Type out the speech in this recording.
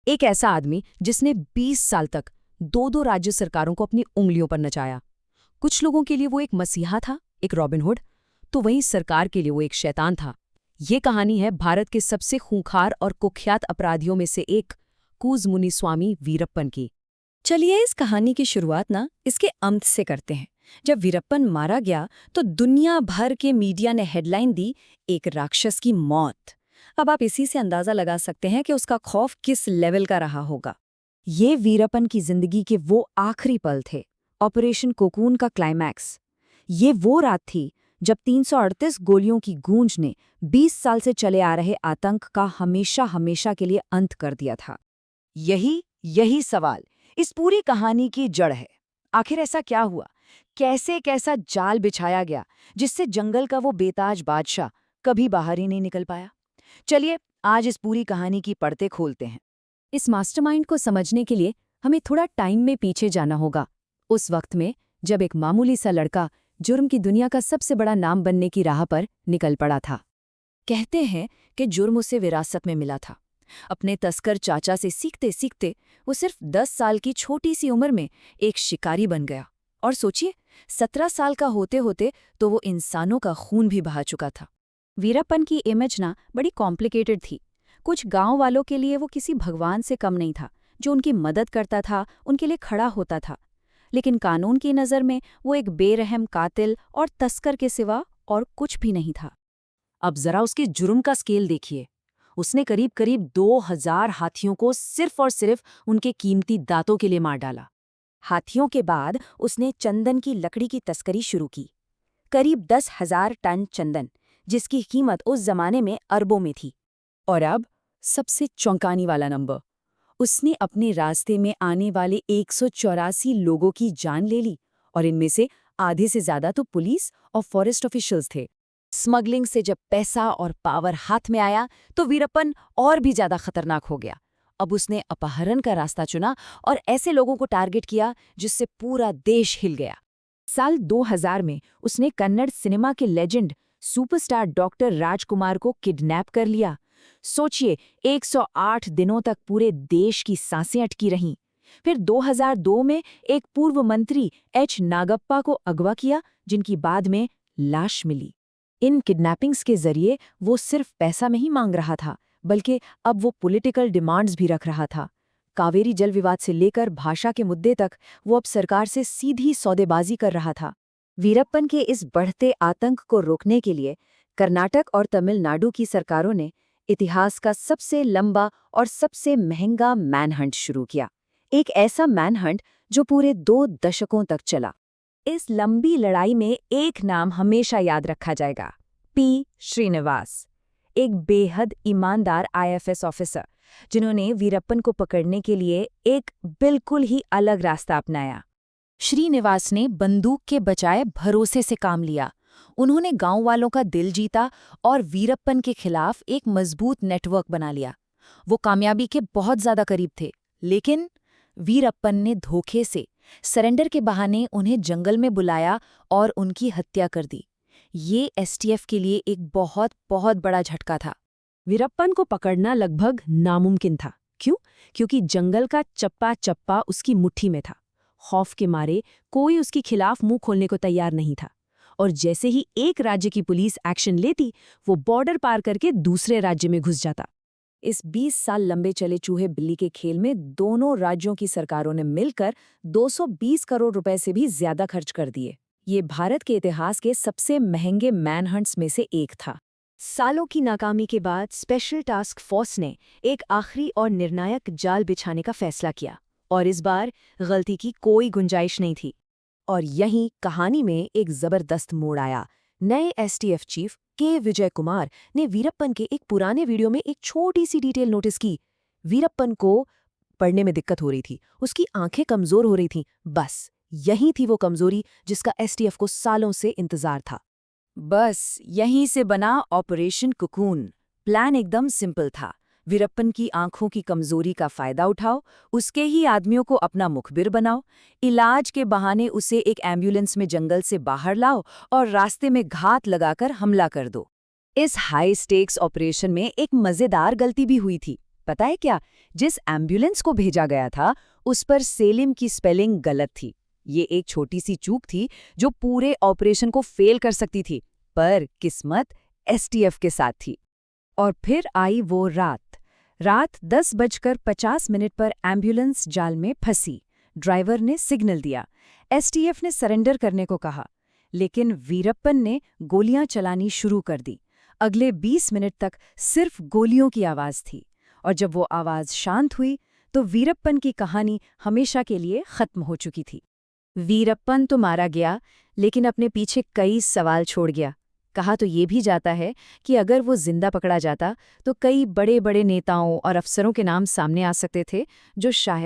एक ऐसा आदमी जिसने 20 साल तक दो दो राज्य सरकारों को अपनी उंगलियों पर नचाया। कुछ लोगों के लिए वो एक मसीहा था, एक रॉबिनहुड, तो वहीं सरकार के लिए वो एक शैतान था। ये कहानी है भारत के सबसे खूंखार और कुख्यात अपराधियों में से एक कूज मुनिस्वामी वीरप्पन की। चलिए इस कहानी की शुरुआत इसके अंत से करते हैं। जब वीरप्पन मारा गया तो दुनिया भर के मीडिया ने हेडलाइन दी, एक राक्षस की मौत। अब आप इसी से अंदाजा लगा सकते हैं कि उसका खौफ किस लेवल का रहा होगा। ये वीरप्पन की जिंदगी के वो आखिरी पल थे, ऑपरेशन कोकून का क्लाइमैक्स। ये वो रात थी जब 338 गोलियों की गूंज ने 20 साल से चले आ रहे आतंक का हमेशा हमेशा के लिए अंत कर दिया था। यही सवाल इस पूरी कहानी की जड़ है। आखिर ऐसा क्या हुआ? कैसे कैसा जाल बिछाया गया जिससे जंगल का वो बेताज बादशाह कभी बाहर ही नहीं निकल पाया? चलिए आज इस पूरी कहानी की परतें खोलते हैं। इस मास्टरमाइंड को समझने के लिए हमें थोड़ा टाइम में पीछे जाना होगा, उस वक्त में जब एक मामूली सा लड़का जुर्म की दुनिया का सबसे बड़ा नाम बनने की राह पर निकल पड़ा था। कहते हैं कि जुर्म उसे विरासत में मिला था। अपने तस्कर चाचा से सीखते सीखते वो सिर्फ 10 साल की छोटी सी उम्र में एक शिकारी बन गया। और सोचिए, 17 साल का होते होते तो वो इंसानों का खून भी बहा चुका था। वीरप्पन की इमेज बड़ी कॉम्प्लिकेटेड थी। कुछ गांव वालों के लिए वो किसी भगवान से कम नहीं था, जो उनकी मदद करता था, उनके लिए खड़ा होता था। लेकिन कानून की नज़र में वो एक बेरहम कातिल और तस्कर के सिवा और कुछ भी नहीं था। अब जरा उसके जुर्म का स्केल देखिए। उसने करीब करीब 2000 हाथियों को सिर्फ और सिर्फ उनके कीमती दांतों के लिए मार डाला। हाथियों के बाद उसने चंदन की लकड़ी की तस्करी शुरू की। करीब 10,000 टन चंदन, जिसकी कीमत उस जमाने में अरबों में थी। और अब सबसे चौंकाने वाला नंबर, उसने अपने रास्ते में आने वाले 184 लोगों की जान ले ली, और इनमें से आधे से ज्यादा तो पुलिस और फॉरेस्ट ऑफिशियल्स थे। स्मगलिंग से जब पैसा और पावर हाथ में आया तो वीरप्पन और भी ज्यादा खतरनाक हो गया। अब उसने अपहरण का रास्ता चुना और ऐसे लोगों को टारगेट किया जिससे पूरा देश हिल गया। साल 2000 में उसने कन्नड़ सिनेमा के लेजेंड सुपरस्टार डॉक्टर राजकुमार को किडनैप कर लिया। सोचिए, 108 दिनों तक पूरे देश की सांसें अटकी रहीं। फिर 2002 में एक पूर्व मंत्री एच नागप्पा को अगवा किया, जिनकी बाद में लाश मिली। इन किडनैपिंग्स के जरिए वो सिर्फ पैसा नहीं मांग रहा था, बल्कि अब वो पॉलिटिकल डिमांड्स भी रख रहा था। कावेरी जल विवाद से लेकर भाषा के मुद्दे तक वो अब सरकार से सीधी सौदेबाजी कर रहा था। वीरप्पन के इस बढ़ते आतंक को रोकने के लिए कर्नाटक और तमिलनाडु की सरकारों ने इतिहास का सबसे लंबा और सबसे महंगा मैनहंट शुरू किया। एक ऐसा मैनहंट जो पूरे 2 दशकों तक चला। इस लंबी लड़ाई में एक नाम हमेशा याद रखा जाएगा, पी श्रीनिवास, एक बेहद ईमानदार आईएफएस ऑफिसर जिन्होंने वीरप्पन को पकड़ने के लिए एक बिल्कुल ही अलग रास्ता अपनाया। श्रीनिवास ने बंदूक के बजाय भरोसे से काम लिया। उन्होंने गांव वालों का दिल जीता और वीरप्पन के खिलाफ एक मजबूत नेटवर्क बना लिया। वो कामयाबी के बहुत ज्यादा करीब थे, लेकिन वीरप्पन ने धोखे से सरेंडर के बहाने उन्हें जंगल में बुलाया और उनकी हत्या कर दी। ये एसटीएफ के लिए एक बहुत बहुत बड़ा झटका था। वीरप्पन को पकड़ना लगभग नामुमकिन था। क्यों? क्योंकि जंगल का चप्पा चप्पा उसकी मुट्ठी में था। खौफ के मारे कोई उसके खिलाफ मुंह खोलने को तैयार नहीं था। और जैसे ही एक राज्य की पुलिस एक्शन लेती, वो बॉर्डर पार करके दूसरे राज्य में घुस जाता। इस 20 साल लंबे चले चूहे बिल्ली के खेल में दोनों राज्यों की सरकारों ने मिलकर 220 करोड़ रुपए से भी ज्यादा खर्च कर दिए। ये भारत के इतिहास के सबसे महंगे मैनहंट्स में से एक था। सालों की नाकामी के बाद स्पेशल टास्क फोर्स ने एक आखिरी और निर्णायक जाल बिछाने का फैसला किया, और इस बार गलती की कोई गुंजाइश नहीं थी। और यहीं कहानी में एक जबरदस्त मोड़ आया। नए एसटीएफ चीफ के विजय कुमार ने वीरप्पन के एक पुराने वीडियो में एक छोटी सी डिटेल नोटिस की। वीरप्पन को पढ़ने में दिक्कत हो रही थी, उसकी आंखें कमजोर हो रही थीं। बस यही थी वो कमजोरी जिसका एसटीएफ को सालों से इंतजार था। बस यहीं से बना ऑपरेशन कोकून। प्लान एकदम सिंपल था। वीरप्पन की आंखों की कमजोरी का फायदा उठाओ, उसके ही आदमियों को अपना मुखबिर बनाओ, इलाज के बहाने उसे एक एम्बुलेंस में जंगल से बाहर लाओ और रास्ते में घात लगाकर हमला कर दो। इस हाई स्टेक्स ऑपरेशन में एक मजेदार गलती भी हुई थी। पता है क्या, जिस एम्बुलेंस को भेजा गया था उस पर सेलिम की स्पेलिंग गलत थी। ये एक छोटी सी चूक थी जो पूरे ऑपरेशन को फेल कर सकती थी, पर किस्मत एसटीएफ के साथ थी। और फिर आई वो रात 10:50 पर एम्बुलेंस जाल में फंसी। ड्राइवर ने सिग्नल दिया, एसटीएफ ने सरेंडर करने को कहा, लेकिन वीरप्पन ने गोलियां चलानी शुरू कर दी। अगले 20 मिनट तक सिर्फ गोलियों की आवाज थी, और जब वो आवाज शांत हुई तो वीरप्पन की कहानी हमेशा के लिए खत्म हो चुकी थी। वीरप्पन तो मारा गया, लेकिन अपने पीछे कई सवाल छोड़ गया। कहा तो ये भी जाता है कि अगर वो जिंदा पकड़ा जाता तो कई बड़े बड़े नेताओं और अफसरों के नाम सामने आ सकते थे जो शायद